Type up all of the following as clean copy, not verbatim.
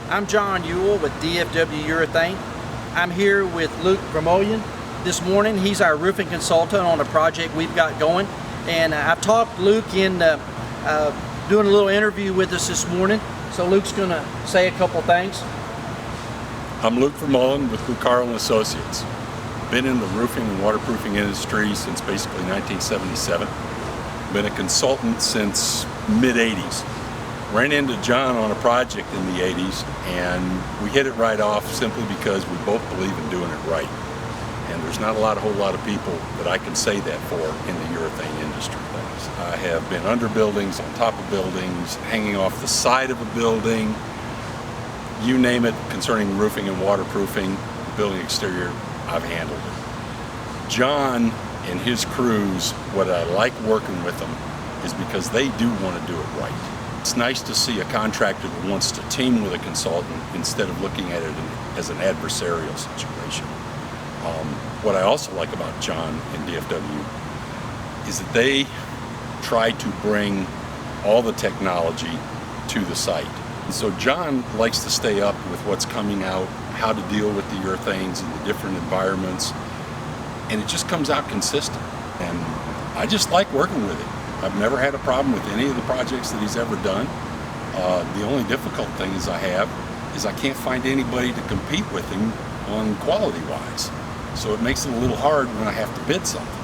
I'm John Ewell with DFW Urethane. I'm here with Luke Vermillion this morning. He's our roofing consultant on a project we've got going. And I've talked Luke in doing a little interview with us this morning. So Luke's going to say a couple things. I'm Luke Vermillion with Luke Carl & Associates. Been in the roofing and waterproofing industry since basically 1977. Been a consultant since mid-80s. Ran into John on a project in the 80s and we hit it right off simply because we both believe in doing it right. And there's not a whole lot of people that I can say that for in the urethane industry. I have been under buildings, on top of buildings, hanging off the side of a building, you name it, concerning roofing and waterproofing, building exterior, I've handled it. John and his crews, what I like working with them is because they do want to do it right. It's nice to see a contractor that wants to team with a consultant instead of looking at it as an adversarial situation. What I also like about John and DFW is that they try to bring all the technology to the site. So John likes to stay up with what's coming out, how to deal with the urethanes in the different environments, and it just comes out consistent. And I just like working with him. I've never had a problem with any of the projects that he's ever done. The only difficult thing I have is I can't find anybody to compete with him on quality-wise. So it makes it a little hard when I have to bid something.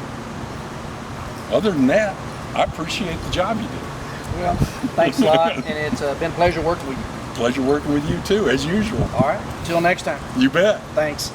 Other than that, I appreciate the job you do. Well, thanks a lot, and it's been a pleasure working with you. Pleasure working with you too, as usual. All right, until next time. You bet. Thanks.